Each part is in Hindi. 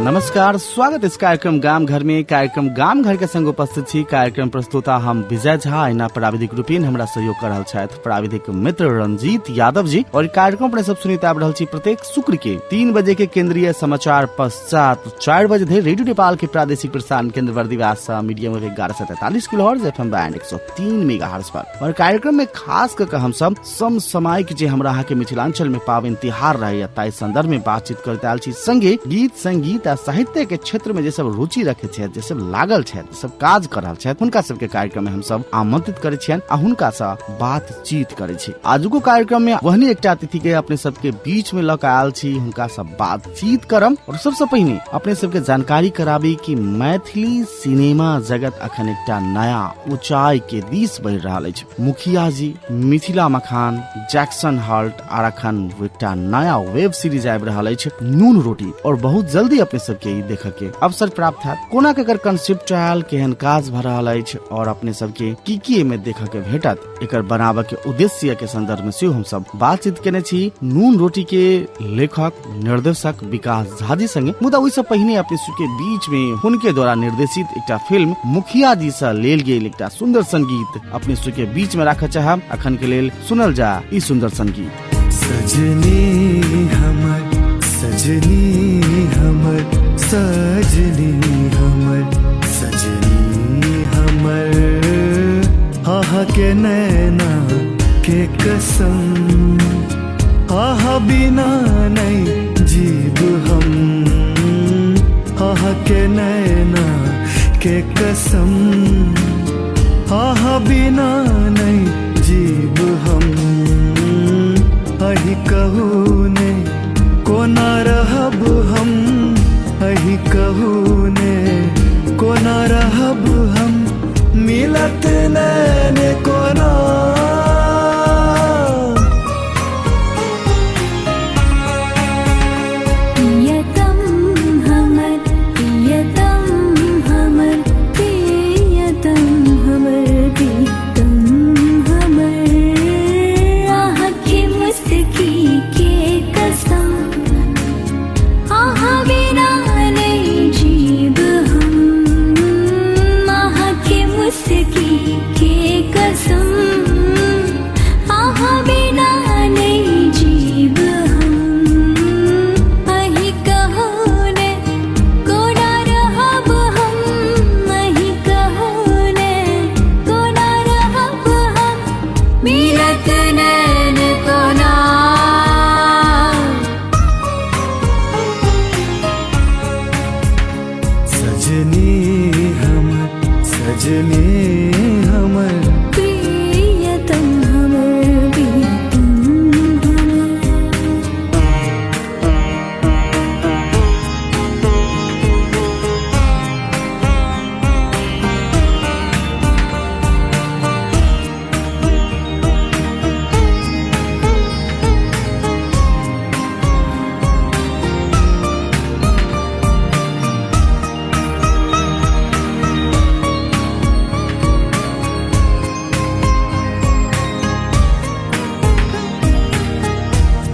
नमस्कार, स्वागत इस कार्यक्रम गाम घर में। कार्यक्रम गाम घर के संग उपस्थित छी। कार्यक्रम प्रस्तुता हम विजय झा, एना प्राविधिक रूपेण हमरा सहयोग कर रहल छथि प्राविधिक मित्र रंजीत यादव जी। और कार्यक्रम अपने सब सुनित आबि रहल छी प्रत्येक शुक्र के 3 बजे के केंद्रीय समाचार पश्चात 4 बजे धरि रेडियो नेपाल के प्रादेशिक प्रसारण केंद्र Bardibas medium wave 1143 kilohertz FM band 103 megahertz पर। और कार्यक्रम में खास करके हम सब समसामयिक जे हमरा के मिथिलांचल में पावन त्योहार रहे ताई संदर्भ में बातचीत करते आल छी। संगे गीत संगीत आ साहित्य के क्षेत्र में जे सब रुचि रखे छे, जे सब लागल छे, जे सब काज कर रहल छे, हुनका सब के कार्यक्रम में हम सब आमंत्रित करे छियन आ हुनका से बातचीत करे छी। आजुको कार्यक्रम में वहनी एकटा अतिथि के अपने सब के बीच में लक आयल छी, हुनका से बातचीत करम। और सबसे पहिने अपने सब के जानकारी कराबी कि मैथिली सिनेमा जगत अखन एकटा नया ऊंचाई के दिस बढ़ि रहल अछि। मुखिया जी, मिथिला मखान, जैक्सन हॉल्ट और अखन एकटा नया वेब सीरीज आबि रहल अछि नून रोटी। और बहुत जल्दी अपने सबके ई देखे के अवसर प्राप्त हैत। कोना के एकर कंसेप्ट आयल, केहन काज भ रहल अछि और अपने सबके की एमे देखे के भेटत, एकर बनाबे के उद्देश्य के संदर्भ में सेहो हम सब बातचीत केने छी नून रोटी के लेखक निर्देशक विकास झा जी संगे। मुदा ओइ से पहिने अपने सबके बीच में हुनके द्वारा निर्देशित एकटा फिल्म मुखिया जी से लेल गेल एकटा सुंदर संगीत अपने सबके बीच में राखऽ चाहब। अखन के लेल सुनल जा ई सुंदर संगीत। सजनी हमर, सजनी हमर, सजनी हमर, सजनी हमर, आहा के नैना के कसम, आहा बिना नहीं जीव हम, आहा के नैना के कसम, आहा बिना नहीं जीव हम। अहि कहू ने कोना रहब हम, अहि कहू ने कोना रहब हम, मिलत नैन कोना।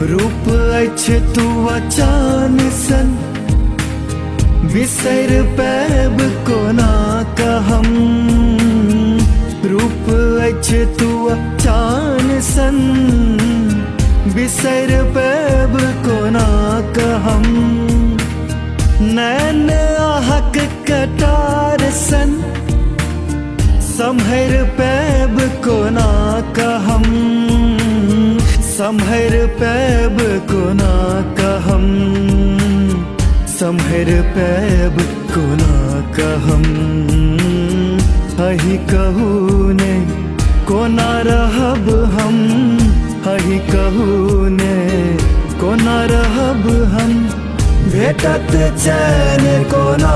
रूप अछि तू अचान सन, बिसर पैब कोना कहम। रूप अछि तू अचान सन, बिसर पैब कोना कहम। नैन आहक कटार सन, सम्हर पैब कोना कहम, सम्हर पैब कोना कहम, सम्हर पैब कोना कहम। अहि कहू ने कोना रहब हम, अहि कहू ने कोना रहब हम, भेटत चैन कोना।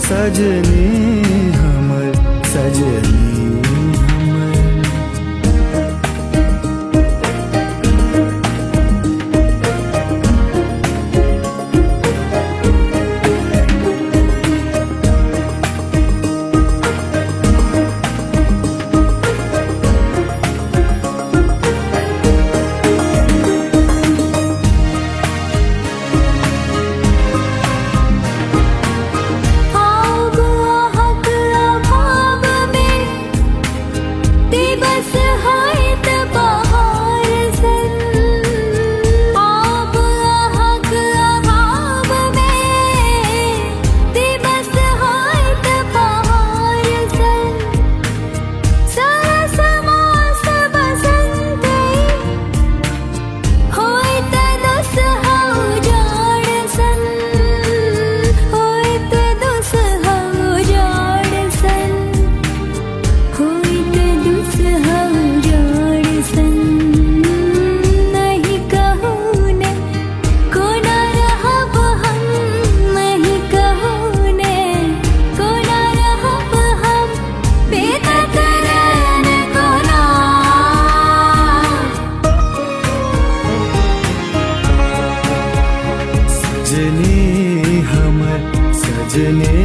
सजनी हमर, सजनी हमर। सजने हमर सजने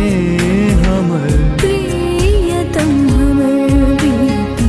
हमर प्रियतम हमर प्रीतम।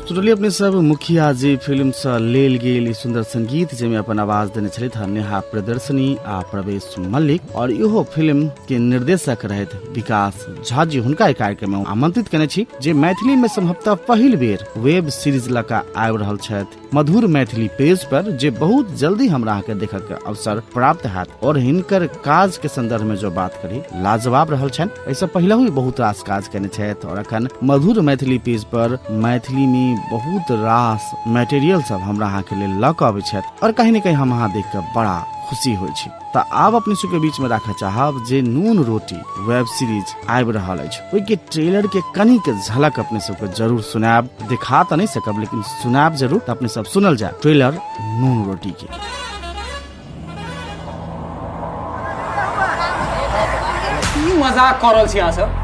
सुनलिए अपने सब मुखिया जी फिल्म से लेल गेल ई सुंदर संगीत जेमे अपन आवाज देने छलित नेहा प्रदर्शनी आ प्रवेश मल्लिक और इहो फिल्म के निर्देशक रहत विकास झा जी। हुनका ई कार्यक्रम में आमंत्रित केने छी जे मैथिली में संभवतः पहिल बेर वेब सीरीज लका आबि रहल छथि मधुर मैथिली पेज पर, जे बहुत जल्दी हमरा के देखक के अवसर प्राप्त हैत। और हिनकर काज के संदर्भ में जो बात करी लाजवाब रहल छन। ऐसा पहले ही बहुत रास काज केने छथि और अखन मधुर मैथिली पेज पर मैथिली में बहुत रास मटेरियल सब हमरा अहाँ के लेल लऽ कऽ अबै छथि और कहीं न कहीं हम अहाँ देख के बड़ा खुशी होइ छी। तो आब अपने सबके बीच में राखऽ चाहब जे नून रोटी वेब सीरीज आबि रहल अछि, ओहि के ट्रेलर के कनी के झलक अपने सबके जरूर सुनाब। दिखा तो नहीं सकब लेकिन सुनाब जरूर। तो अपने सब सुनल जाए ट्रेलर नून रोटी के। की मजाक कर रहल छी अहाँ सब?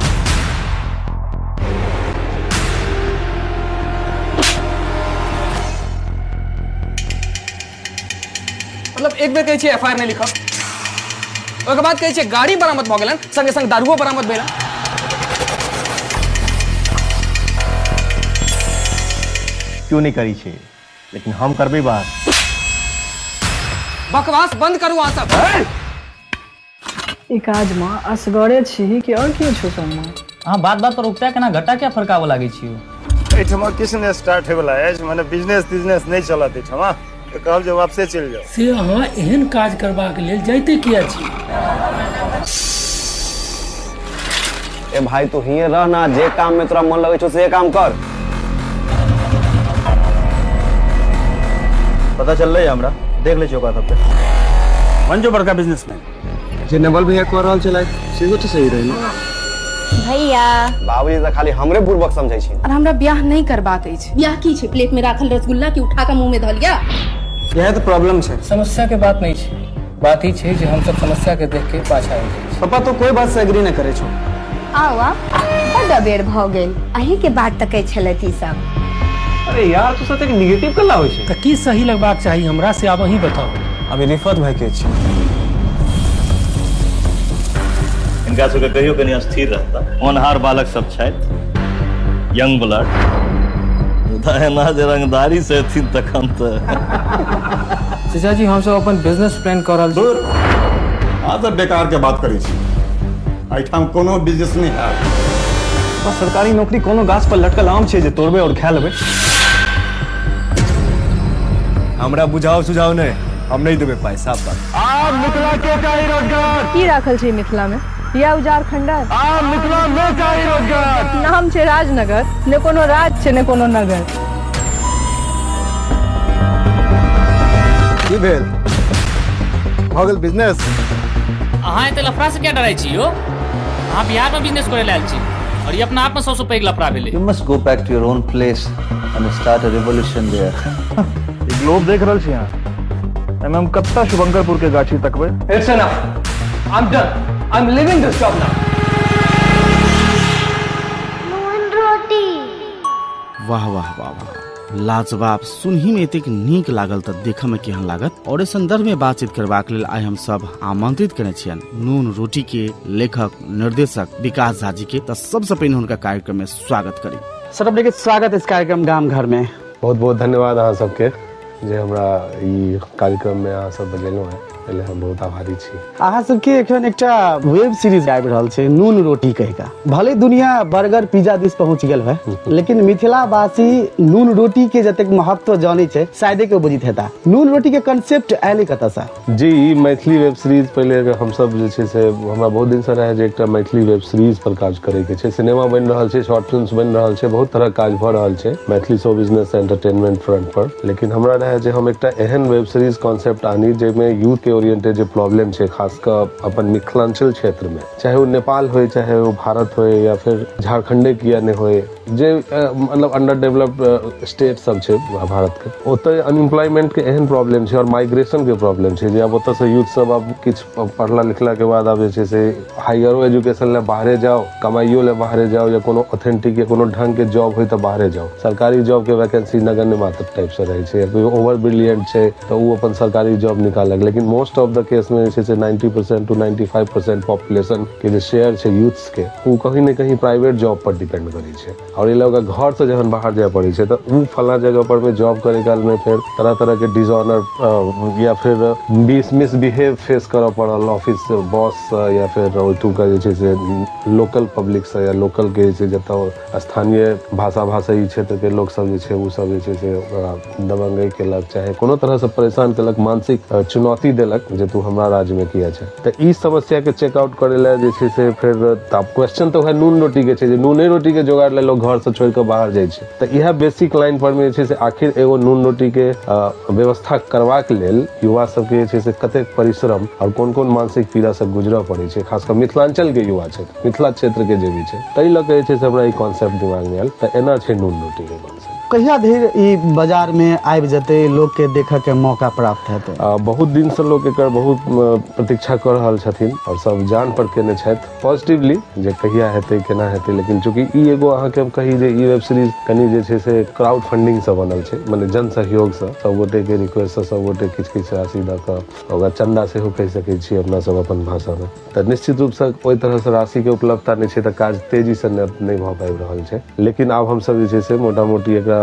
मतलब एक बेर कहै छियै एफआईआर नहीं लिखब, ओकर बाद कहै छियै गाड़ी बरामद भऽ गेलन, संगे संग दारुओ बरामद भेलन। क्यों नहीं करी छे, लेकिन हम करबे बात। बकवास बंद करू अहाँ सब। ई काज में असगरे छी कि और कियो छौ संग में? अहाँ बात बात पर उगता केना घटा क्या फरकाव लागे छियो? एठमा किसने स्टार्ट होइवला अछि, माने बिजनेस नहीं चलत एठमा, तो कहब जे वापसे चल जाओ। से अहाँ एहन काज करबाक लेल जाइते किया छी? ए भाई तू हिये रह ना, जे काम में तोरा मन लगे छो से काम कर। पता चल रही है हमरा, देख ले चौका सब पे। मंजो बड़का बिजनेसमैन जे नवल भैया को रहल चला से तो सही रही ना भैया। बाबूजी तो खाली हमरे बुर्बक समझै छी और हमरा ब्याह नहीं करबाक अछि। ब्याह की छै? प्लेट में राखल रसगुल्ला की उठा के मुंह में धऽ लिया? यह तो प्रॉब्लम है। समस्या के बात नहीं छे, बात ही छे जे हम सब समस्या के देख के पाछा आबि जाइ छी। पापा तो कोई बात से एग्री न करे छो। आवा बड़ बेर भ गेल, अही के बात तकै छलथि ई सब। अरे यार तू सब नेगेटिव कला होय छै तऽ की सही लगबाक चाही हमरा से आब अहीं बताउ। अभी रिफत भाई के छी, इनका सबके कहियो कनी अस्थिर रहता। होनहार बालक सब छथि, यंग ब्लड। एना जे रंगदारी से थी तखन त चाचा जी हम सब अपन बिजनेस प्लान कर रहल छी। आ तऽ बेकार के बात करै छी, एहिठाम कोनो बिजनेस नहीं है। बस सरकारी नौकरी कोनो गाछ पर लटकल आम छै जे तोड़बे और खा लेबे। हमरा बुझाओ सुझाव नहीं, हम नहीं देबे पैसा पर। आ मिथिला के चाही रोजगार। की राखल छै मिथिला में? या उजार खंडर? आ मिथिला में चाही रोजगार। नाम छै राजनगर, ने कोनो राज छै ने कोनो नगर। की भेल? भऽ गेल बिजनेस। अहाँ एते लफड़ा से क्या डराई छी यो? अहाँ बिहार में बिजनेस करे लेल छी और ये अपना आप में सबसे पैघ लफड़ा भेलै। You must go back to your own place and start a revolution there. ये ग्लोब देख रहल छी अहाँ? एमे हम कत्ता शुभंकरपुर के गाछी तकबै? It's enough. I'm done. I'm leaving this job now. नून रोटी। वाह वाह वाह वाह, लाजवाब। सुनही में एतेक नीक लागल तऽ देखऽ में केहन लागत। और इस संदर्भ में बातचीत करबाक लेल आइ हम सब आमंत्रित केने छियन नून रोटी के लेखक निर्देशक विकास झा जी के। तऽ सबसे पहिने हुनका कार्यक्रम में स्वागत करी। सर अपने के स्वागत इस कार्यक्रम गाम घर में। बहुत बहुत धन्यवाद अहाँ सबके जे हमरा ई कार्यक्रम में अहाँ सब बजेलहुँ है, पहले हम बहुत आभारी छी। अहाँ सबके एखन एकटा वेब सीरीज आबि रहल छै नून रोटी कहि का। भले दुनिया बर्गर पिज्जा दिस पहुंच गेल है, लेकिन मिथिला वासी नून रोटी के जतेक महत्व जाने छै शायदे के बुझित हेता। नून रोटी के कांसेप्ट आयल कतऽ से? जी ई मैथिली वेब सीरीज पहले हम सब जे छै से हमरा बहुत दिन से रहे जे एकटा मैथिली वेब सीरीज पर काज करे के छै। सिनेमा बनि रहल छै, शॉर्ट फिल्म्स बनि रहल छै, बहुत तरह काज भऽ रहल छै Maithili show business entertainment front पर। लेकिन हमरा रहे जे हम एकटा एहन वेब सीरीज कॉन्सेप्ट आनी जेमे यूथ के ओरिएंटेड जे प्रॉब्लम छै खासकर अपन मिथिलांचल क्षेत्र में, चाहे वो नेपाल होए चाहे वो भारत होए या फिर झारखंडे किया नहीं होए, जे मतलब अंडर डेवलप्ड स्टेट सब छै भारत के, ओतय अनएम्प्लॉयमेंट के एहन प्रॉब्लम छै और माइग्रेशन के प्रॉब्लम छै जे अब ओतय से यूथ सब अब किछ पढ़ला लिखला के बाद अब जे छै से हायरो एजुकेशन ले बाहरे जाओ, कमाइयो ले बाहरे जाओ, या कोनो ऑथेंटिक या कोनो ढंग के जॉब होय त बाहरे जाओ। सरकारी जॉब के वैकेंसी नगण्य मात्र टाइप से रहे छै, कोई ओवर ब्रिलियंट छै तो वो अपन सरकारी जॉब निकालक, लेकिन most most of the case में जे छै से 90% टू 95% पॉपुलेशन के जे शेयर छै यूथ्स के उ कहीं न कहीं प्राइवेट जॉब पर डिपेंड करै छै और ये लोग घर से जखन बाहर जाय पड़ै छै तऽ उ फला जगह पर में जॉब करे काल में फिर तरह तरह के डिसऑनर या फिर मिसबिहेव फेस करऽ पड़ल ऑफिस बॉस या फिर ओतुका जे छै से लोकल पब्लिक से या लोकल के जे छै जतऽ स्थानीय भाषाई क्षेत्र के लोग सब जे छै उ सब जे छै से दबंगई केलक चाहे कोनो तरह से परेशान केलक मानसिक चुनौती देलक जे तू हमरा राज्य में किया छै तऽ ई समस्या के चेकआउट करे ला जे छै से फिर क्वेश्चन तो है नून रोटी के छै जे नूने रोटी के जोगाड़ ले लोग घर से छोड़ के बाहर जाय छै तऽ इएह बेसिक लाइन पर में जे छै से आखिर एगो नून रोटी के व्यवस्था करबाक लेल युवा सबके जे छै से कतेक परिश्रम और कोन कोन मानसिक पीड़ा से गुजरऽ पड़ै छै खासकर मिथिलांचल के युवा छै मिथिला क्षेत्र के जे भी छै ताहि लऽ के जे छै से हमरा ई कॉन्सेप्ट दिमाग में आयल तऽ एना छै नून रोटी के कॉन्सेप्ट कहिया धरि ई बाजार में आबि जेतै लोग के देखऽ के मौका प्राप्त हेतै बहुत दिन से लोग एकर बहुत प्रतीक्षा कर रहल छथिन और सब जान पर केने छथि पॉजिटिवली जे कहिया हेतै केना हेतै लेकिन चूंकि ई एगो अहाँके हम कही जे ई वेब सीरीज कनी जे छै से क्राउड फंडिंग से बनल छै माने जन सहयोग से सब गोटे के रिक्वेस्ट से सब गोटे किछ राशि दऽ कऽ ओकरा चंदा सेहो कहि सकै छी अपना सब अपन भाषा में तऽ निश्चित रूप से ओहि तरह से राशि के उपलब्धता नहि छै तऽ काज तेजी से नहि भऽ पाबि रहल छै लेकिन आब हम सब जे छै से मोटा मोटी एकरा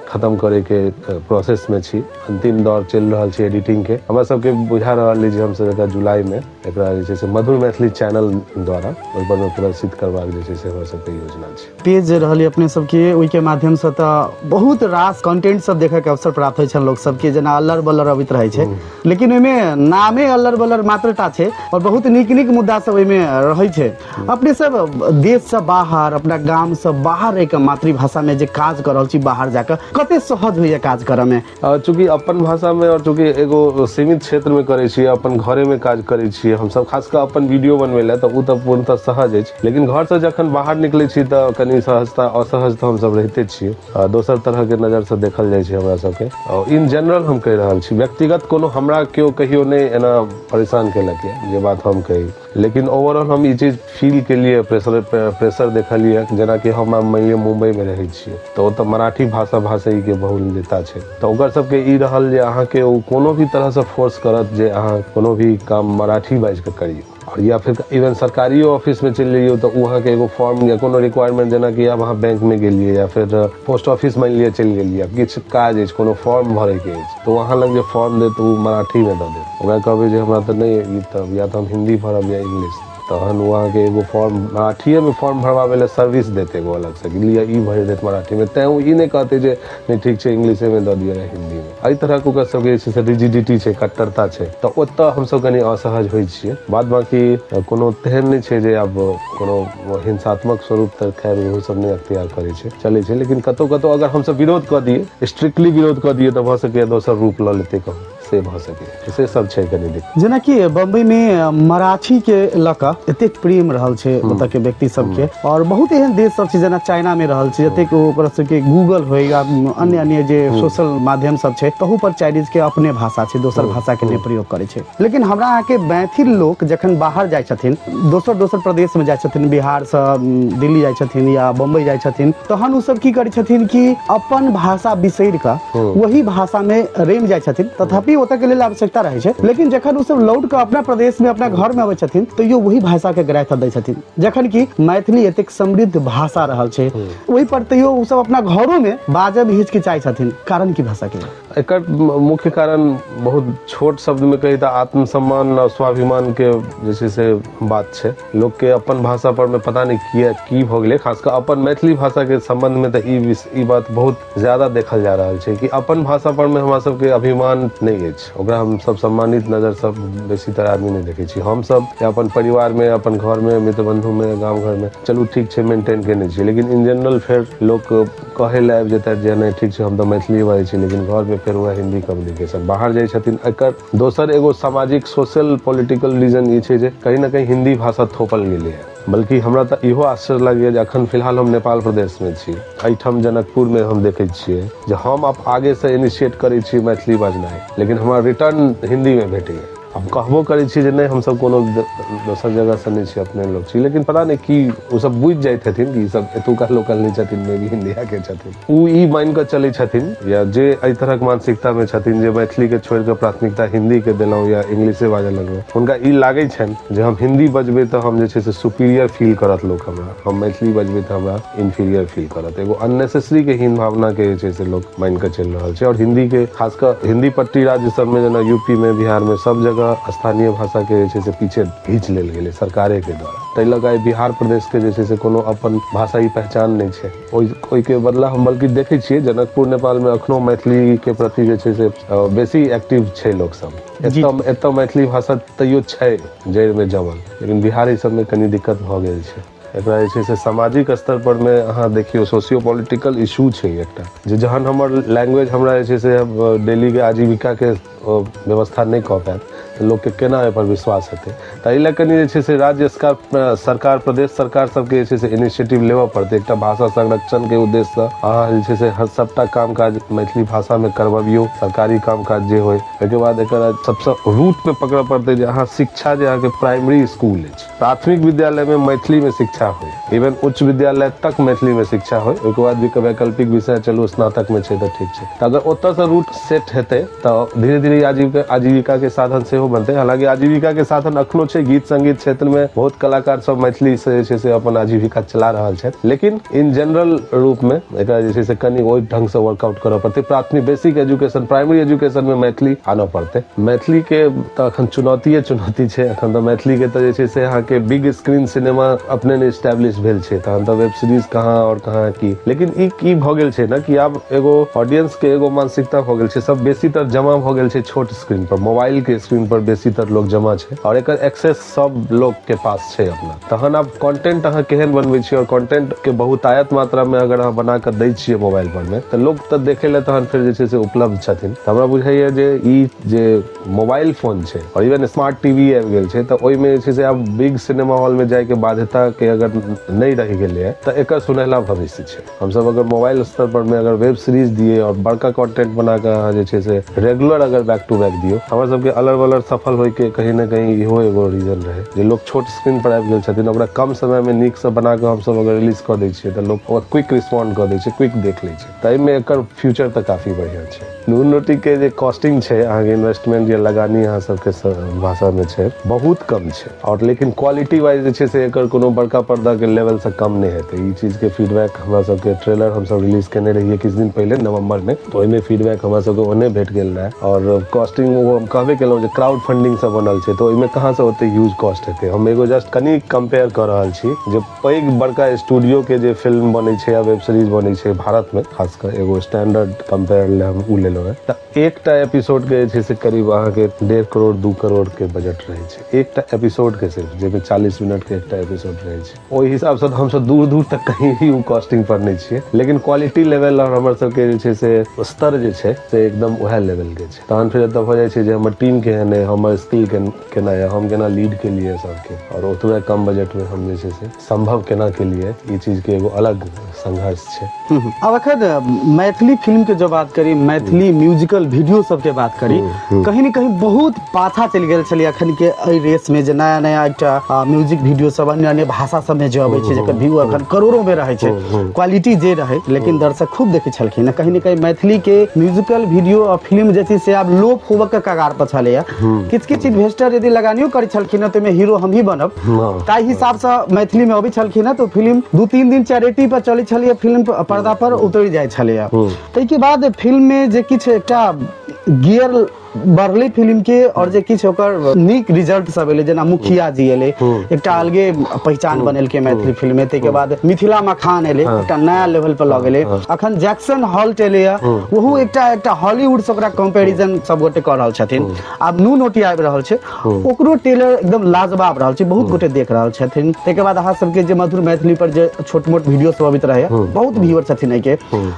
खत्म करे के प्रोसेस में छी अंतिम दौर चल रहल छै एडिटिंग के हमरा सबके बुझा रहल है जे हम सब जुलाई में एकरा जे छै से मधुर मैथिली चैनल द्वारा ओहि पर में प्रदर्शित करबाक जे छै से हमरा सबके योजना छै पेज जे रहल अपने सबके ओहि के माध्यम से तऽ बहुत रास कंटेंट सब देखे के अवसर प्राप्त होइ छै लोग सबके जेना अल्लर बल्लर अबित रहै छै लेकिन ओहिमे नामे अल्लर बल्लर मात्रटा छै और बहुत नीक नीक मुद्दा सब ओहिमे रहै छै अपने सब देश से बाहर अपना गाम से बाहर एक मातृभाषा में जे काज कर रहल छी बाहर जाकर कते सहज होइए काज करे में चूंकि अपन भाषा में और चूंकि एगो सीमित क्षेत्र में करे छी अपन घरे में काज करे छी हम सब खासकर अपन वीडियो बनवे ला तऽ उ तऽ पूर्णतः सहज अछि लेकिन घर से जखन बाहर निकले छी तऽ कनी सहजता असहजता हम सब रहते छियै दोसर तरह के नजर से देखल जाय छै हमरा सबके और इन जनरल हम कहि रहल छी व्यक्तिगत कोनो हमरा केओ कहियो नहि एना परेशान केलक ये बात हम कही लेकिन ओवरऑल हम ई चीज फील के लिए प्रेशर देखलिए जेना कि हम मुंबई में रहै छियै तऽ ओतऽ मराठी भाषाई के बहुल्यता छै तऽ ओकर सबके ई रहल जे अहाँके कोनो भी तरह से फोर्स करत जे अहाँ कोनो भी काम मराठी बाजि के करियौ और या फिर इवन सरकारी ऑफिस में चलि जइयो तऽ वहाँ के एगो फॉर्म या कोनो रिक्वायरमेंट जेना कि अब अहाँ बैंक में गेलिए या फिर पोस्ट ऑफिस मान लिया चलि गेलिए किछु काज अछि कोनो फॉर्म भरे के अछि तो वहाँ लग जे फॉर्म दे तो मराठी में दऽ दे ओकरा कहबै जे हमरा तऽ नहि तब या तो हम हिंदी भरब या इंग्लिश तहन वहाँ के एगो फॉर्म मराठिए में फॉर्म भरवावे ला सर्विस देते एगो अलग से लिया ई भर देत मराठी में तैं ई नहीं कहते जे नहीं ठीक छै इंग्लिश में दऽ दिया हिंदी में एहि तरह के ओकर सबके जे छै रिजिडिटी छै कट्टरता छै तऽ ओतऽ हम सब कनी असहज होइ छियै बाद बाकी कोनो तेहन नहि छै जे आब कोनो हिंसात्मक स्वरूप तऽ खैर ओहो सब नहि अख्तियार करे छै चले छै लेकिन कतौ कतौ अगर हम सब विरोध कऽ दिए स्ट्रिक्टली विरोध कऽ दिए तऽ भऽ सकै दोसर रूप लऽ लेते कहूँ से भऽ सकै से सब छै कनी दिक्कत जेना कि बम्बई में मराठी के लऽ एतेक प्रेम रहल छै ओतऽ के व्यक्ति सबके और बहुत एहन देश सब छै जेना चाइना में रहल छै जतेक ओकरा सबके गूगल होय या अन्य अन्य जे सोशल माध्यम सब छै तहू पर चाइनीज के अपने भाषा छै दोसर भाषा के नहि प्रयोग करे छै लेकिन हमरा अहाँ के मैथिल लोक जखन बाहर जाइ छथिन दोसर प्रदेश में जाइ छथिन बिहार से दिल्ली जाइ छथिन या बम्बई जाइ छथिन तहन उ सब की करै छथिन कि अपन भाषा बिसरि कऽ वही भाषा में रमि जाइ छथिन तथापि ओतऽ के लेल आवश्यकता रहै छै लेकिन जखन उ सब लौट कऽ अपना प्रदेश में अपना घर में अबै छथिन तऽ यो वही भाषा के ग्राह्य दै छथिन जखन कि मैथिली एतेक समृद्ध भाषा रहल छै ओहि पर तैयो उ सब अपना घरों में बाजब भी हिचकिचाइ छथिन कारण की भाषा के एकर मुख्य कारण बहुत छोट शब्द में कही तऽ आत्मसम्मान और स्वाभिमान के जे छै से बात छै लोग के अपन भाषा पर में पता नहीं की भऽ गेलै खासकर अपन मैथिली भाषा के संबंध में तऽ ई बात बहुत ज्यादा देखल जा रहल छै कि अपन भाषा पर में हमरा सबके अभिमान नहीं अछि ओकरा हम सब सम्मानित नजर से बेसी तरह आदमी नहीं देखै छी हम सब अपन परिवार में अपन घर में मित्र बंधु में गाँव घर में चलू ठीक छै मेंटेन केने छियै लेकिन इन जनरल फेर लोग कहे ला आबि जेतै जे नहीं ठीक छै हम तऽ मैथिली बाजै छी लेकिन घर में फेर वह हिंदी कम्युनिकेशन बाहर जाइ छथिन एकर दोसर एगो सामाजिक सोशल पॉलिटिकल रीजन ई छै जे कहीं ना कहीं हिंदी भाषा थोपल गेलै है बल्कि हमरा तऽ इहो आश्चर्य लागैए जे अखन फिलहाल हम नेपाल प्रदेश में छी एहिठाम जनकपुर में हम देखै छियै जे हम अब आगे से इनिशिएट करै छी मैथिली बजनाइ लेकिन हमरा रिटर्न हिंदी में भेटैए हम कहबो करै छी जे नहीं हम सब कोनो दोसर जगह से नहीं छी, अपने लोग छी, लेकिन पता नहीं कि वो सब बुझ जाइत हथिन कि सब एतुका लोकल नहीं छथिन, मे भी इंडिया के छथिन, उ ई मान के चलै छथिन या जे एहि तरहक मानसिकता में छथिन जे मैथिली के छोड़ के प्राथमिकता हिंदी के देलौं या इंग्लिशे बाजै लगलौं, हुनका ई लागै छनि जे हम हिंदी बजबै तऽ हम जे छै से सुपीरियर फील करत लोक हमरा, हम मैथिली बजबै तऽ हमरा इन्फीरियर फील करत। एगो अननेसेसरी के हीन भावना के जे छै से लोक मान के चलि रहल छै। और हिंदी के खासकर हिंदी पट्टी राज्य सब में जेना यूपी में बिहार में सब जगह स्थानीय भाषा के जे छै से पीछे घींच लेल गेलै सरकारे के द्वारा। ताहि लऽ कऽ बिहार प्रदेश के जे छै से कोनो अपन भाषाई पहचान नहीं छै। ओहि के बदला हम बल्कि देखै छियै जनकपुर नेपाल में अखनो मैथिली के प्रति जे छै से बेसी एक्टिव छै लोक सब। एतऽ मैथिली भाषा तैयो छै जड़ में जमल, लेकिन बिहार सब में कनी दिक्कत भऽ गेल छै। एकरा जे छै से सामाजिक स्तर पर में अहाँ देखियो सोशियो पॉलिटिकल इशू छै एकटा, जे जहन हमर लैंग्वेज हमरा जे छै से डेली के आजीविका के व्यवस्था नहीं कऽ पायत तऽ लोक के केना एहि पर विश्वास हेतै। ताहि लऽ कनी जे छै से राज्य सरकार प्रदेश सरकार सबके जे छै से इनिशिएटिव लेबऽ पड़तै। एकटा भाषा संरक्षण के उद्देश्य से अहाँ जे छै से हर सबटा काम काज मैथिली भाषा में करबबियौ, सरकारी काम काज जे होय। ओहिके बाद एकरा सबसे रूट पे पकड़ऽ पड़तै जे अहाँ शिक्षा जे अहाँके प्राइमरी स्कूल अछि, प्राथमिक विद्यालय में मैथिली में शिक्षा होय, इवन उच्च विद्यालय तक मैथिली में शिक्षा होय। ओहिके बाद भी वैकल्पिक विषय चलू स्नातक में छै तऽ ठीक छै। तऽ अगर ओतऽ से रूट सेट हेतै तऽ धीरे धीरे आजीविका के साधन सेहो बनते। हालांकि आजीविका के साधन अखनो छै, गीत संगीत क्षेत्र में बहुत कलाकार सब मैथिली से जे छै से अपन आजीविका चला रहल छथि, लेकिन इन जनरल रूप में एकरा जे छै से कनी ओहि ढंग से वर्कआउट करऽ पड़तै। प्राथमिक बेसिक एजुकेशन प्राइमरी एजुकेशन में मैथिली आनऽ पड़तै। मैथिली के तऽ अखन चुनौती छै। अखन तऽ मैथिली के तऽ जे छै से अहाँ के बिग स्क्रीन सिनेमा अपने ने स्टैब्लिश भेल छै, तहन तऽ वेब सीरीज कहाँ और कहाँ की। लेकिन ई की भऽ गेल छै ना कि आब एगो ऑडियंस के एगो मानसिकता भऽ गेल छै, सब बेसीतर जमा भऽ गेल छै छोट स्क्रीन पर, मोबाइल के स्क्रीन पर बेसीतर लोग जमा छै और एकर एक्सेस सब लोग के पास छै अपना। तहन आब कंटेंट अहाँ केहन बनबै छियै और कंटेंट के बहुतायत मात्रा में अगर अहाँ बना के दै छियै मोबाइल पर में तऽ लोग तऽ देखे ले तहन फिर जे छै से उपलब्ध छथिन। हमरा बुझाइया जे ई जे मोबाइल फोन छै और इवन स्मार्ट टीवी आबि गेल छै तऽ ओहि में जे छै से आब बिग सिनेमा हॉल में जाय के बाध्यता के अगर नहीं रह गेलै है तऽ एकर सुनहला भविष्य छै। हम सब अगर मोबाइल स्तर पर में अगर वेब सीरीज दिए और बड़का कंटेंट बना के अहाँ जे छै से रेगुलर अगर बैक टू बैक दियो, हमर सबके अलर वलर सफल होय के कहीं ना कहीं इहो एगो रीजन रहे जे लोग छोट स्क्रीन पर आबि गेल छथिन। ओकरा कम समय में नीक से बना के हम सब अगर रिलीज कऽ दै छियै तऽ लोग क्विक रिस्पॉन्ड कऽ दै छै, क्विक देख लै छै। ताहि में एकर फ्यूचर तऽ काफी बढ़िया छै। नून रोटी के जे कॉस्टिंग छै अहाँके इन्वेस्टमेंट या लगानी अहाँ सबके भाषा में छै बहुत कम छै, और लेकिन क्वालिटी वाइज जे छै से एकर कोनो बड़का पर्दा के लेवल से कम नहीं हेतै। ई चीज के फीडबैक हमरा सबके ट्रेलर हम सब रिलीज केने रहिए किछु दिन पहले नवंबर में, तो ओहिमे फीडबैक हमरा सबके ओने भेट गेल रहे। और कॉस्टिंग वो हम कहबे केलहुँ जे क्राउड फंडिंग से बनल छै, तो ओहिमे कहाँ से ओते ह्यूज कॉस्ट हेतै। हम एगो जस्ट कनी कंपेयर कर रहल छी जे पैघ बड़का स्टूडियो के जे फिल्म बनै छै या वेब सीरीज बनै छै भारत में, खासकर एगो स्टैंडर्ड कंपेयर ले हम उ लेलहुँ है तऽ एकटा एपिसोड के जे छै से करीब अहाँके 1.5 करोड़ 2 करोड़ के बजट रहै छै एकटा एपिसोड के, सिर्फ जाहिमे 40 मिनट के एकटा एपिसोड रहै छै। ओहि हिसाब से हम सब दूर दूर तक कहीं भी उ कॉस्टिंग पर नहीं छियै, लेकिन क्वालिटी लेवल और हमर सबके जे छै से स्तर जे छै से एकदम उएह लेवल के छै। तहन फिर एतऽ भऽ जाइ छै जे हमर टीम केहन है, हमर स्किल केना है, हम केना लीड के लिए सबके, और ओतबे कम बजट में हम जे छै से संभव केना के लिए ई चीज के एगो अलग संघर्ष छै। अब अखन मैथिली फिल्म के जो बात करी, मैथिली म्यूजिकल वीडियो सब के बात करी, कहीं न कहीं बहुत पाछा चलि गेल छलिए अखन के एहि रेस में जे नया नया एकटा म्यूजिक वीडियो सब अन्य अन्य भाषा सब में जे अबै छै जेकर व्यू अखन करोड़ों में रहै छै, क्वालिटी जे रहे लेकिन दर्शक खूब देखै छलखिन। कहीं न कहीं मैथिली के म्यूजिकल वीडियो और फिल्म जे छै से आब लोप होबऽ के कगार पर छलैया। किछ इन्वेस्टर यदि लगानियो करै छलखिन तऽ में हीरो हम ही बनब, ताहि हिसाब से मैथिली में अबै छलखिन तो फिल्म 2-3 दिन चैरिटी पर चलै छलिए, फिल्म पर्दा पर उतरि जाइ छलैया। ताहिके बाद फिल्म में जे किछु एकटा गियर बढ़ले फिल्म के और जे किछु ओकर नीक रिजल्ट सब एले, जेना मुखिया जी एले, एकटा अलगे पहचान बनेलकै मैथिली फिल्म में। ताहिके बाद मिथिला मखान एले, एकटा नया लेवल पर लऽ गेलै। अखन जैक्सन हॉल्ट एले, वहू एकटा हॉलीवुड से ओकरा कंपैरिजन सब गोटे कऽ रहल छथिन। आब नू नोटी आबि रहल छै, ओकरो ट्रेलर एकदम लाजवाब रहल छै, बहुत गोटे देख रहल छथिन। ताहिके बाद अहाँ सबके जे मधुर मैथिली पर जे छोट मोट वीडियो सब अबैत रहे, बहुत व्यूअर छथिन एके।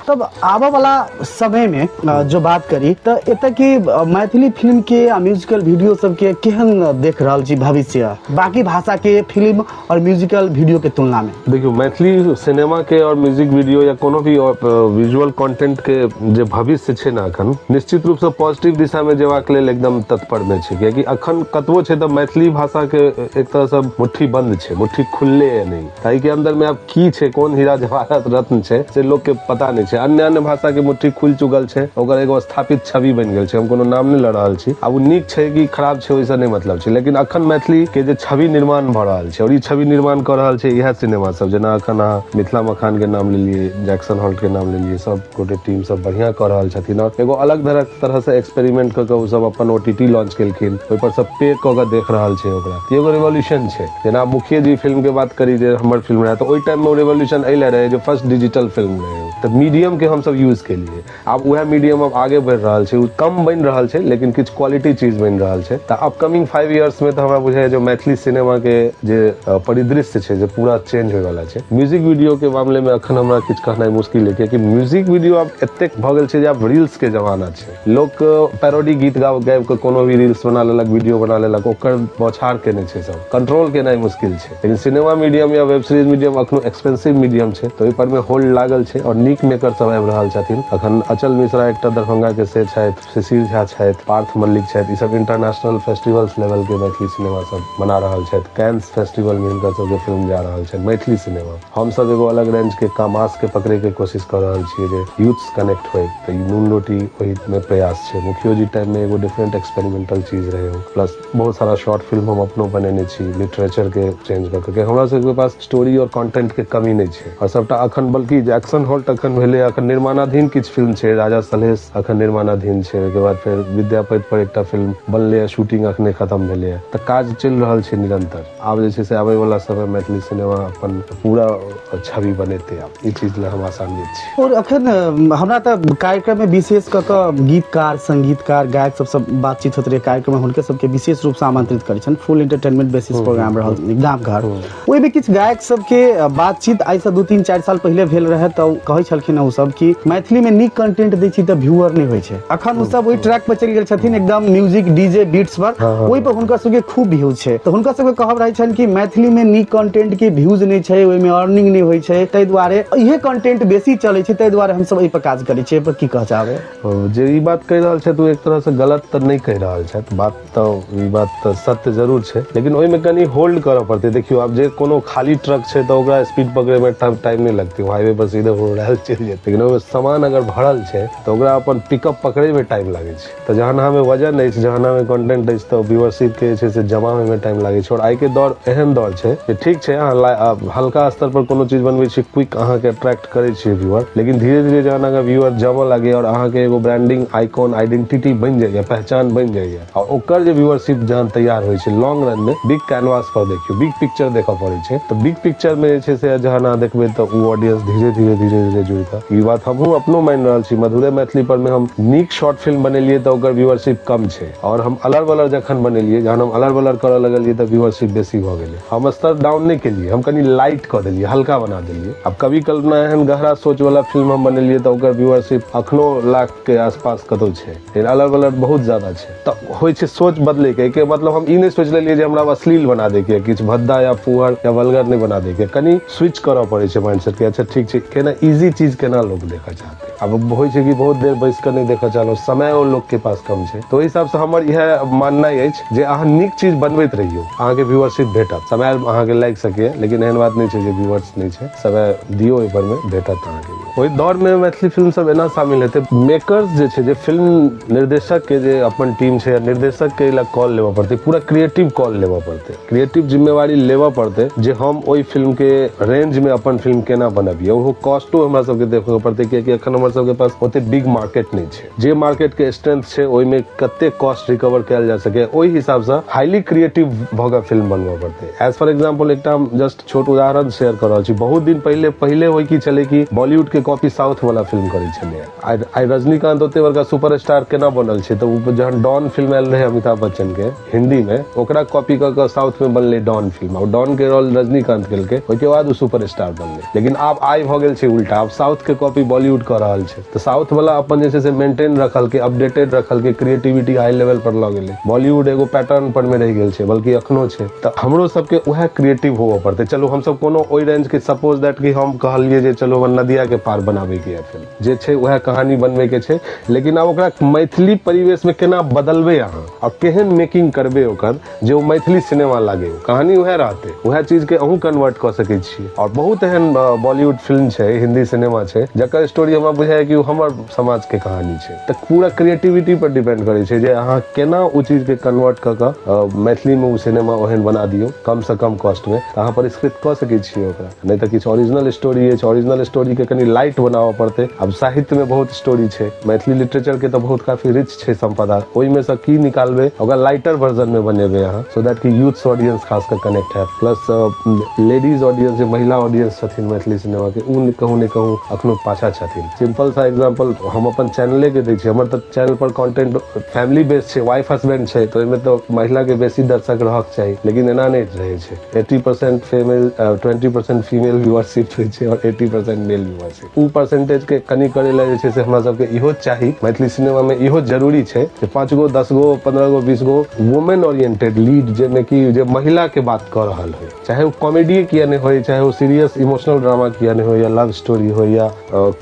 तब आबऽ वाला समय में जो बात करी तऽ एतऽ की मैथिली फिल्म के आ म्यूजिकल वीडियो सब के केहन देख रहल छी भविष्य बाकी भाषा के फिल्म और म्यूजिकल वीडियो के तुलना में? देखियो मैथिली सिनेमा के और म्यूजिक वीडियो या कोनो भी विजुअल कंटेंट के जे भविष्य छै ना अखन निश्चित रूप से पॉजिटिव दिशा में जेबाक लेल एकदम तत्पर में छै, कियाकि अखन कतबो छै त मैथिली भाषा के एक तरह से मुट्ठी बंद छै, मुट्ठी खुलले है नहीं, ताकि के अंदर में अब की छै कोन हीरा जवाहरात रत्न छै से लोग के पता नहीं छै। अन्य भाषा के मुट्ठी खुल चुकल छै, ओकर एगो स्थापित छवि बन गेल छै। हम कोनो नाम नहीं ल रहल छी, अब नीक छै कि खराब छै ओइसे नहीं मतलब छै, लेकिन अखन मैथिली के जे छवि निर्माण भ रहल छै और ई छवि निर्माण कर रहल छै इएह सिनेमा सब, जेना अखन अहाँ मिथिला मखान के नाम लेलिए, जैक्सन हॉल्ट के नाम लेलिए, सब गोटे टीम सब बढ़िया कर रहल छथिन और एगो अलग तरह से एक्सपेरिमेंट क के ओ सब अपन ओटीटी लॉन्च केलखिन, ओइ पर सब पे क के देख रहल छै ओकरा। एगो रिवॉल्यूशन छै, जेना मुखिया जी फिल्म के बात करी जे हमर फिल्म रहे तो ओइ टाइम में रिवॉल्यूशन अइले रहे जो फर्स्ट डिजिटल फिल्म रहे, तो मीडियम के हम सब यूज के लिए अब वह मीडियम अब आगे बढ़ रहल छै, कम बन रहल छै लेकिन किछ क्वालिटी चीज बन रहल छै। त अपकमिंग 5 इयर्स में तो हमरा बुझाय जो मैथिली सिनेमा के जे परिदृश्य छै जे पूरा चेंज होय वाला छै। म्यूजिक वीडियो के मामले में अखन हमरा किछ कहनाइ मुश्किल है, कि म्यूजिक वीडियो अब एतेक भ गेल छै जे अब रील्स के जमाना छै, लोग पैरोडी गीत गाब के कोनो भी रील्स बना लेलक, वीडियो बना लेलक, ओकर बौछार केने छै, सब कंट्रोल केनाइ मुश्किल छै। लेकिन सिनेमा मीडियम या वेब सीरीज मीडियम अखनो एक्सपेंसिव मीडियम छै, तो ओइ पर में होल्ड लागल छै और नीक मेकर सब आबि रहल छथिन। अखन अचल मिश्रा एकटा दरभंगा के से छथि, शिशिर झा छथि, पार्थ मल्लिक छथि, ई सब इंटरनेशनल फेस्टिवल्स लेवल के मैथिली सिनेमा सब बना रहल छथि। कैंस फेस्टिवल में हिनकर सबके फिल्म जा रहल छै मैथिली सिनेमा। हम सब एगो अलग रेंज के कामास के पकड़े के कोशिश कर रहल छियै जे यूथ्स कनेक्ट होय, तो नून रोटी ओहि में प्रयास छै। मुखियो जी टाइम में एगो डिफरेंट एक्सपेरिमेंटल चीज रहे हो, प्लस बहुत सारा शॉर्ट फिल्म हम अपनो बनेने छी लिटरेचर के चेंज करके। हमरा सबके पास स्टोरी और कंटेंट के कमी नहीं छै और सबटा अखन बल्कि जैक्सन हॉल्ट अखन भेले, अखन निर्माणाधीन किछ फिल्म छै, राजा सलहेश अखन निर्माणाधीन छै, ओके बाद फिर विद्यापति पर एकटा फिल्म बनले, शूटिंग अखने खत्म भेले, त काज चल रहल छै निरंतर। आब जे छै से आबै वाला समय मैथिली सिनेमा अपन पूरा छवि बनेते, आब ई चीज ले हम आसानी छै। और अखन हमरा त कार्यक्रम में विशेष क के गीतकार, संगीतकार, गायक सब बातचीत होत रहे कार्यक्रम में, हुनके सबके विशेष रूप से आमंत्रित करै छन, फुल एंटरटेनमेंट बेसिस प्रोग्राम रहल गाम घर। ओइ में किछ गायक सबके बातचीत आइ से 2-3-4 साल पहले भेल रहे, तो कहै छलखिन ओ सब कि मैथिली में नीक कंटेंट दै छी त व्यूअर नहीं होय छै। अखन ओ सब ओइ ट्रैक पर चलि गेल छथिन एकदम म्यूजिक डीजे बीट्स पर, ओइ पर हुनकर सबके खूब व्यूज छै। तो हुनकर सबके कहब रहै छन कि मैथिली में नीक कंटेंट के व्यूज नहीं छै, ओइ में अर्निंग नहीं होय छै, तै दुआरे इहे कंटेंट बेसी चलै छै, तै दुआरे हम सब एहि पर काज करै छियै। पर की कह चाहबे? जे ई बात कह रहल छै तो एक तरह से गलत तो नहीं कह रहल छै, बात तो ई बात तो सत्य जरूर छै, लेकिन ओइ में कनी होल्ड करऽ पड़ते। देखियो अब जे कोनो खाली ट्रक छै तो ओकरा स्पीड पकड़े में टाइम नहीं लगती, हाईवे पर सीधे उड़ाल चल जेतै, लेकिन ओइ सामान अगर भरल छै तो ओकरा अपन पिकअप पकड़े में टाइम लागे छै। तो जहां में वजन है, जहां में कंटेंट है, तो व्यूअरशिप के छै से जमा में टाइम लागे छै। और आइ के दौर एहन दौर छै कि ठीक छै अहाँ हल्का स्तर पर कोनो चीज बनबै छी, क्विक अहाँ के अट्रैक्ट करे छै व्यूअर, लेकिन धीरे धीरे जहां अगर व्यूअर जमा लागे और अहाँ के एगो ब्रांडिंग आइकॉन आइडेंटिटी बन जाए, पहचान बन जाए, और ओकर जे व्यूअरशिप जहां तैयार होय छै लॉन्ग रन में बिग कैनवास पर देखियो, बिग पिक्चर देखऽ पड़े छै। तो बिग पिक्चर में जे छै से जहां अहाँ देखबै तो उ ऑडियंस धीरे धीरे जुड़ता। ई बात हमहू अपनो मान रहल छी। मधुरे मैथिली पर में हम नीक शॉर्ट फिल्म बनेलिए तो ओकर व्यूअरशिप कम छै, और हम अलर बलर जखन बनेलिए, जहां हम अलर बलर करऽ लगलिए तो व्यूअरशिप बेसी भ गेलै। हम स्तर डाउन नहीं केलिए, हम कनी लाइट कर देलिए, हल्का बना देलिए। अब कभी कल्पना एहन गहरा सोच वाला फिल्म हम बनेलिए तो ओकर व्यूअरशिप अखनो लाख के आसपास कतौ छै, लेकिन अलर बलर बहुत ज्यादा छै। तो होय छै सोच बदले के मतलब हम ई नहीं सोच लेलिए जे हमरा अश्लील बना दे के, किछ भद्दा या फुहर या वल्गर नहीं बना दे के, कनी स्विच करऽ पड़े छै माइंडसेट के। अच्छा ठीक छै, केना इजी चीज केना लोग देखऽ चाहते। अब होय छै कि बहुत देर बैस के नहीं देखऽ चाहलो, समय ओ लोग के पास कम छै, तो ओहि हिसाब से हमर यह माननाइ अछि जे अहाँ नीक चीज बनबैत रहियो, अहाँ के व्यूअरशिप भेटत। समय अहाँ के लागि सके, लेकिन एहन बात नहीं छै जे व्यूअर्स नहीं छै, समय दियो एहि पर में भेटत अहाँ के। ओहि दौर में मैथिली फिल्म सब एना शामिल हेतै, मेकर्स जे छै, जे फिल्म निर्देशक के जे अपन टीम छै, निर्देशक के इला कॉल लेबऽ पड़तै, पूरा क्रिएटिव कॉल लेबऽ पड़तै, क्रिएटिव जिम्मेवारी लेबऽ पड़तै जे हम ओहि फिल्म के रेंज में अपन फिल्म केना बनबिए। ओहो कॉस्टो हमरा सबके देखऽ पड़तै, कियाकि एखन हमर सबके पास ओते बिग मार्केट नहीं छै। जे मार्केट के स्ट्रेंथ छै ओहि में कते कॉस्ट रिकवर कैल जा सके, ओहि हिसाब से हाईली क्रिएटिव भऽ के फिल्म बनबऽ पड़तै। एज फॉर एग्जांपल एकटा जस्ट छोट उदाहरण शेयर कर रहल छी। बहुत दिन पहले होय की छलै कि बॉलीवुड के कॉपी साउथ वाला फिल्म करै छलै। आइ रजनीकांत ओते बड़का सुपरस्टार केना बनल छै, तो जहन डॉन फिल्म आयल रहे अमिताभ बच्चन के हिंदी में, ओकरा कॉपी क के साउथ में बनले डॉन फिल्म, और डॉन के रोल रजनीकांत केलकै, ओके बाद वो सुपरस्टार बनले। लेकिन आब आइ भ गेल छै उल्टा, आब साउथ के कॉपी बॉलीवुड कर रहल छै, तो साउथ वाला अपन जे छै से मेंटेन रखल के, अपडेटेड रखल देखल के क्रिएटिविटी हाई लेवल पर लऽ गेलै। बॉलीवुड एगो पैटर्न पर में रह गेल छै, बल्कि अखनो छै। तऽ हमरो सबके वह क्रिएटिव होबऽ पड़तै। चलो हम सब कोनो ओइ रेंज के सपोज दैट कि हम कहलिए जे चलो नदिया के पार बनाबे के है फिल्म, जे छै वह कहानी बनबे के छै, लेकिन अब ओकरा मैथिली परिवेश में केना बदलबै अहाँ और केहन मेकिंग करबै ओकर जे ओ मैथिली सिनेमा लागे। कहानी वह रहते, वह चीज के अहूँ कन्वर्ट कऽ सकै छी। और बहुत एहन बॉलीवुड फिल्म छै, हिंदी सिनेमा छै, जकर स्टोरी हमरा बुझाय कि हमर समाज के कहानी छै। तऽ पूरा क्रिएटिविटी पर डिपेंड करे छै जे अहाँ केना ओ चीज के कन्वर्ट कऽ कऽ मैथिली में ओ सिनेमा ओहन बना दियौ कम से कम कॉस्ट में, तऽ अहाँ परिष्कृत कऽ सकै छियै ओकरा। नहीं तऽ किछु ओरिजिनल स्टोरी अछि, ओरिजिनल स्टोरी के कनि लाइट बनाबऽ पड़तै। अब साहित्य में बहुत स्टोरी छै, मैथिली लिटरेचर के तऽ बहुत काफी रिच छै संपदा, ओहि में से की निकालबै ओकरा लाइटर वर्जन में बनेबै अहाँ, सो दैट कि यूथ ऑडियंस खासकर कनेक्ट है। प्लस लेडीज ऑडियंस, जे महिला ऑडियंस छथिन मैथिली सिनेमा के, उ कहूँ ने कहूँ अखनो पाछा छथिन। सिंपल सा एग्जांपल हम अपन चैनले के दै छी। हमर तऽ चैनल पर कंटेंट फैमिली बेस्ड छै, वाइफ हस्बैंड छै, तो एमे तो महिला के बेसी दर्शक रहक चाहिए, लेकिन एना नहीं रहे छै। 80% फीमेल 20% फीमेल व्यूअरशिप होइ छै और 80% मेल व्यूअरशिप। उ परसेंटेज के कनी करे ला जे छै से हमरा सबके इहो चाही। मैथिली सिनेमा में इहो जरूरी छै कि 5 गो 10 गो 15 गो 20 गो वुमेन ओरिएंटेड लीड, जेमे कि जे महिला के बात कर रहल है, चाहे वो कॉमेडी किया नहीं हो, चाहे वो सीरियस इमोशनल ड्रामा किया नहीं हो, या लव स्टोरी हो, या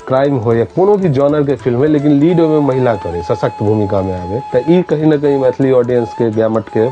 क्राइम हो, या कोनो भी जॉनर के फिल्म है, लेकिन लीड में महिला करे, सशक्त भूमिका में आवे, तो ई कहीं ना कहीं मैथिली ऑडियंस के गैमट के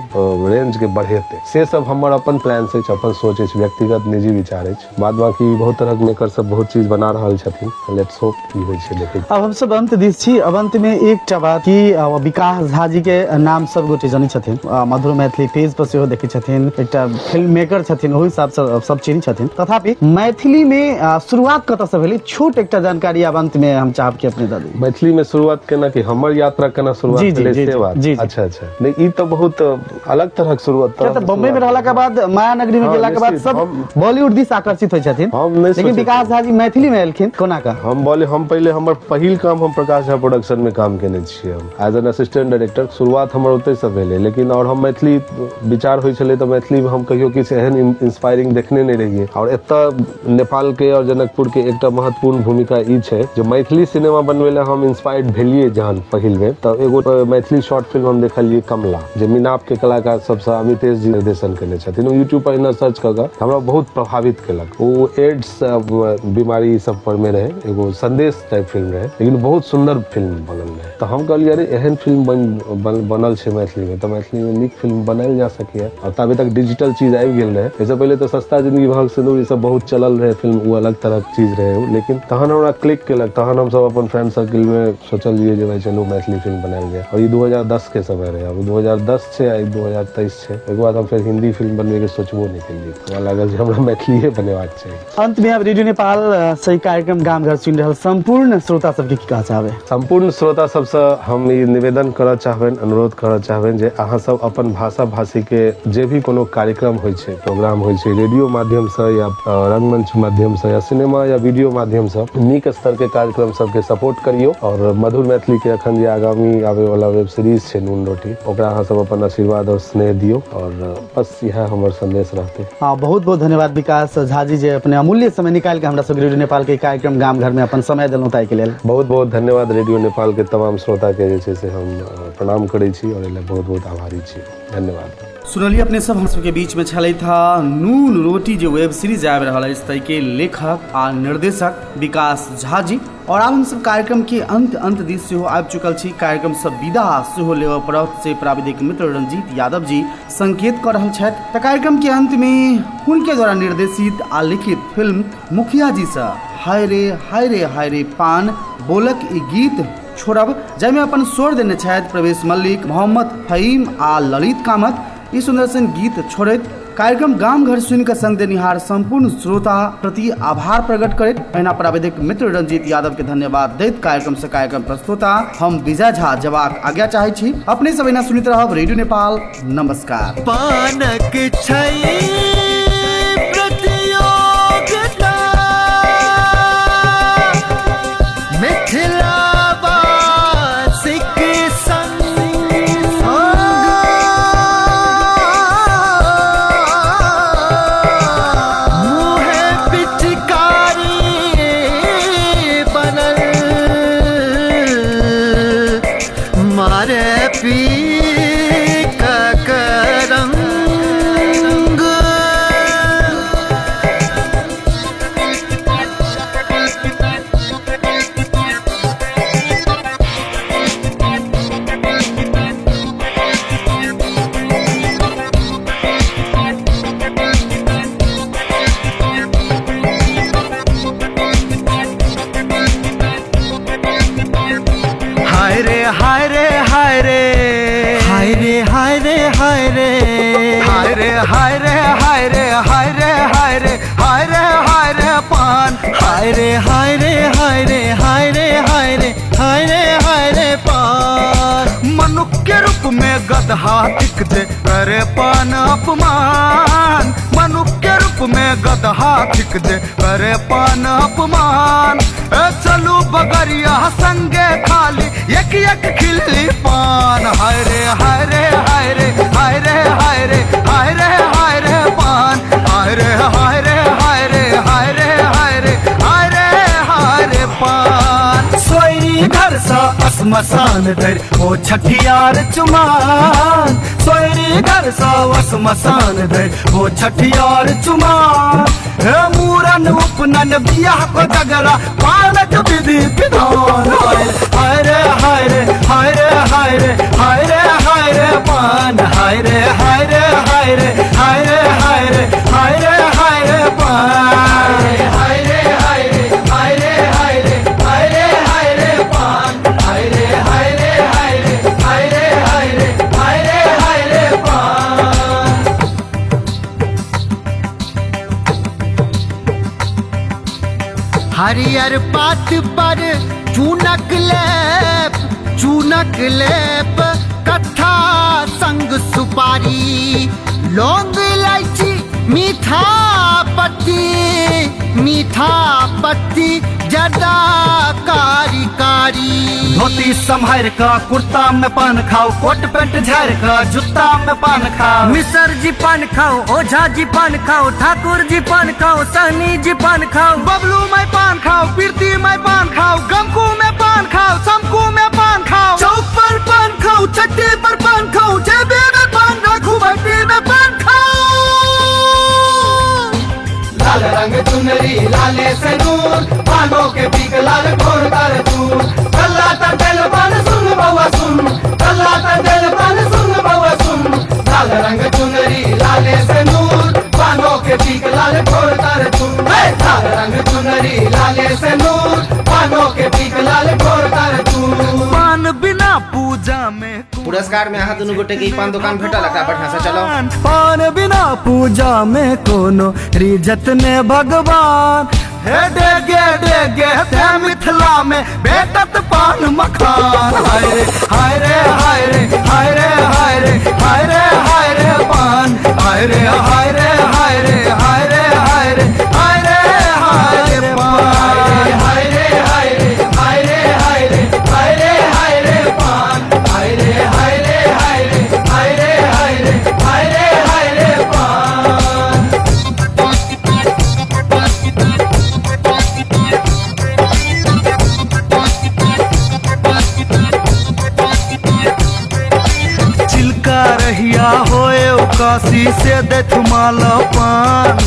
रेंज के बढ़ेते। से सब हमर अपन प्लान से, अपन सोच है, व्यक्तिगत निजी विचार है। बाद बाकी बहुत तरह के मेकर सब बहुत चीज बना रहल छथिन। लेट्स होप की होय छै देखे। अब हम सब अंत दिस छी। अब अंत में एकटा बात कि विकास झा जी के नाम सब गोटे जानै छथिन, मधुर मैथिली पेज पर सेहो देखै छथिन, एकटा फिल्म मेकर छथिन, ओहि हिसाब से सब चिन्ह छथिन। तथापि मैथिली में शुरुआत कतऽ से भेलै, छोट एकटा जानकारी अब अंत में हम चाहब कि अपने दऽ दी। मैथिली में शुरुआत केना, कि हमर यात्रा केना शुरुआत भेलै से बात। अच्छा अच्छा, नहीं ई तो बहुत अलग तरह के शुरुआत। तो बम्बई में रहला के बाद, माया नगरी में गेला के बाद सब बॉलीवुड दिस आकर्षित होइ छथिन, लेकिन विकास झा जी मैथिली में एलखिन कोना का? हम पहले हमर पहिल काम हम प्रकाश झा प्रोडक्शन में काम केने छियै, हम एज एन असिस्टेंट डायरेक्टर। शुरुआत हमर ओतै से भेलै, लेकिन और हम मैथिली विचार होइ छलै तऽ मैथिली में हम कहियो किछु एहन इंस्पायरिंग देखने नहीं रहिए। और एतऽ नेपाल के और जनकपुर के एकटा महत्वपूर्ण भूमिका ई छै जे मैथिली सिनेमा बनबै ला हम इंस्पायर्ड भेलिए जहन पहिल बेर, तऽ एगो मैथिली शॉर्ट फिल्म हम देखलिए कमला, जे मिनाप के कलाकार सबसे अमितेश जी निर्देशन केने छथिन। ओ यूट्यूब पर एना सर्च कऽ कऽ हमरा बहुत प्रभावित केलक। ओ एड्स बीमारी सब पर में रहे, एगो संदेश टाइप फिल्म रहे, लेकिन बहुत सुंदर फिल्म बनल रहे। तऽ हम कहलिए अरे एहन फिल्म बनल छै मैथिली में, तऽ मैथिली में नीक फिल्म बनायल जा सकै। और तबे तक डिजिटल चीज आबि गेल रहे। इससे पहले तो सस्ता जिंदगी भाग सिंदूर ई सब बहुत चलल रहे फिल्म, वो अलग तरह के चीज रहे। लेकिन तहन हमरा क्लिक केलक, तहन हम सब अपन फ्रेंड सर्किल में सोचलिए जे भाई चलो मैथिली फिल्म बनायल जाए। और ये 2010 के समय रहे। अब 2010 छै, आई 2023 छै। एक बाद हम फिर हिंदी फिल्म बनबे के सोचबो नहीं केलिए, हमरा लागल जे हमरा मैथिलीए बनेबाक चाहिए। अंत में अब रेडियो नेपाल सही कार्यक्रम गाम घर सुनि रहल संपूर्ण श्रोता सबके की कहऽ चाहबै? संपूर्ण श्रोता सबसे हम ई निवेदन करऽ चाहबनि, अनुरोध करऽ चाहबनि जे अहाँ सब अपन भाषा भाषी के जे भी कोनो कार्यक्रम होइ छै, प्रोग्राम होइ छै, रेडियो माध्यम से या रंगमंच माध्यम से या सिनेमा या वीडियो माध्यम से नीक स्तर के कार्यक्रम सबके सपोर्ट करियो। और मधुर मैथिली के अखन जे आगामी आवे वाला वेब सीरीज छै नून रोटी, ओकरा अहाँ सब अपन आशीर्वाद और स्नेह दियो। और बस यह हमर संदेश रहते। हाँ, बहुत बहुत धन्यवाद विकास झा जी जे अपने अमूल्य समय निकाल के हमरा सब रेडियो नेपाल के कार्यक्रम गाम घर में अपन समय देलहुँ ताहि के लेल बहुत बहुत धन्यवाद। रेडियो नेपाल के तमाम श्रोता के जे छै से हम प्रणाम करै छी और एहि बहुत बहुत आभारी छी। धन्यवाद। सुनलिए अपने सब हम सबके बीच में छलै था नून रोटी जो वेब सीरीज आबि रहल अछि ताहि के लेखक आ निर्देशक विकास झा जी। और आब हम सब कार्यक्रम के अंत दिस सेहो आबि चुकल छी। कार्यक्रम सब विदा सेहो लेबऽ पड़त से प्राविधिक मित्र रंजीत यादव जी संकेत कऽ रहल छथि। तऽ कार्यक्रम के अंत में हुनके द्वारा निर्देशित आ लिखित फिल्म मुखिया जी से हाय रे पान बोलक ई गीत छोड़ब, जाहिमे अपन स्वर देने छथि प्रवेश मल्लिक, मोहम्मद फहीम आ ललित कामत। ई सुंदर सन गीत छोड़ैत कार्यक्रम गाम घर सुनि कऽ संग देनिहार संपूर्ण श्रोता प्रति आभार प्रकट करैत अहिना प्राविधिक मित्र रंजीत यादव के धन्यवाद दैत कार्यक्रम प्रस्तुता हम विजय झा जवाक आज्ञा चाहै छी। अपने सब एना सुनैत रहब रेडियो नेपाल। नमस्कार। पानक प्रतियोगिता मिथिला मारे रे हाय रे हाय रे हाय रे हाय रे हाय रे हाय रे पान हाय रे हाय रे हाय रे हाय रे हाय रे हाय रे हाय रे पान मनुष्य के रूप में गधा दिख दे करे पान अपमान मनुष्य के रूप में गधा दिख दे करे पान अपमान चलू बगरिया संगे खाली एक एक खिल्ली पान हाय रे हाय रे हाय रे हाय रे हाय रे हाय रे हाय रे पान हाय रे हाय रे हाय रे हाय रे हाय रे हाय रे हाय रे पान सोयरी घर सा असमसान दर ओ छठियार चुमान सोयरी घर सा असमसान दर ओ छठियार चुमान मूरन उपनन बियाह को जगरा पालक विधि विधान हाय रे हाय रे हाय रे हाय रे हाय रे हाय रे पान हाय रे हाय रे हाय रे हाय रे हाय रे हाय रे हाय रे पान हाय रे हाय रे हाय रे हाय रे हाय रे हाय रे पान हाय रे हाय रे हाय रे हाय रे हाय रे हाय रे हाय रे पान हरियर पात पर चूनक लेप कथा संग सुपारी लौंग इलायची मीठा पत्ती जदा कारी कारी धोती संभार का कुर्ता में पान खाओ कोट पैंट झाड़ का जूता में पान खाओ मिसर जी पान खाओ ओझा जी पान खाओ ठाकुर जी पान खाओ सहनी जी पान खाओ बबलू में पान खाओ कीर्ति में पान खाओ गमकू में पान खाओ शमकू में पान खाओ चौक पर पान खाओ चट्टी पर पान खाओ जेबे में पान रखो भट्टी में पान खाओ लाल रंग चुनरी लाले से नूर पानों के पीक लाल घोर तार दूर कल्ला तेल पान सुन बउआ सुन कल्ला तेल पान सुन बउआ सुन लाल रंग चुनरी लाले से नूर पानों के पीक लाल घोर तार दूर लाल रंग चुनरी लाले से नूर पानों के पीक लाल घोर तार दूर पान बिना पूजा में पुरस्कार में अहाँ दुनू गोटे के पान दुकान भेटल एकरा बढ़िया से चलो पान बिना पूजा में कोनो रिजत ने भगवान हे डेगे डेगे ते मिथिला में बेटत पान मखान हाय रे हाय रे हाय रे हाय रे हाय रे हाय रे हाय रे पान हाय रे हाय रे हाय रे हाय रे हाय रे हाय रे हाय रे पान हाय रे हाय रे हाय रे हाय रे हाय रे हाय रे पान हाय रे हाय रे हाय रे हाय रे हाय रे हाय रे हाय रे पान चिलका रहिया होए काशी से देथ माला पान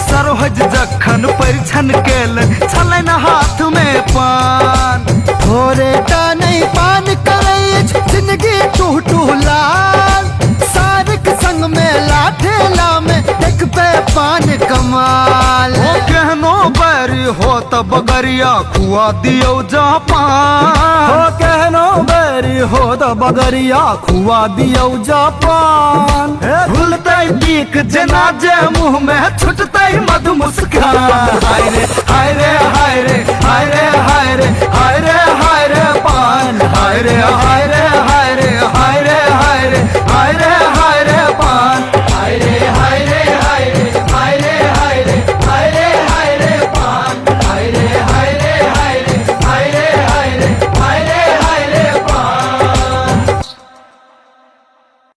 सरोहज जखन परिछन केल छलन हाथ में पान थोरे टा नहीं पान करे जिंदगी टूटू लाल सारिक संग में लाठेला में देख पे पान कमाल हो कहनो बैरी हो तब बगरिया खुआ दियो जापान हो कहनो बैरी हो तब बगरिया खुआ दियो जापान भूलते पीक जनाजे मुंह में छुटते मधु मुस्कान हाय रे हाय रे हाय रे हाय रे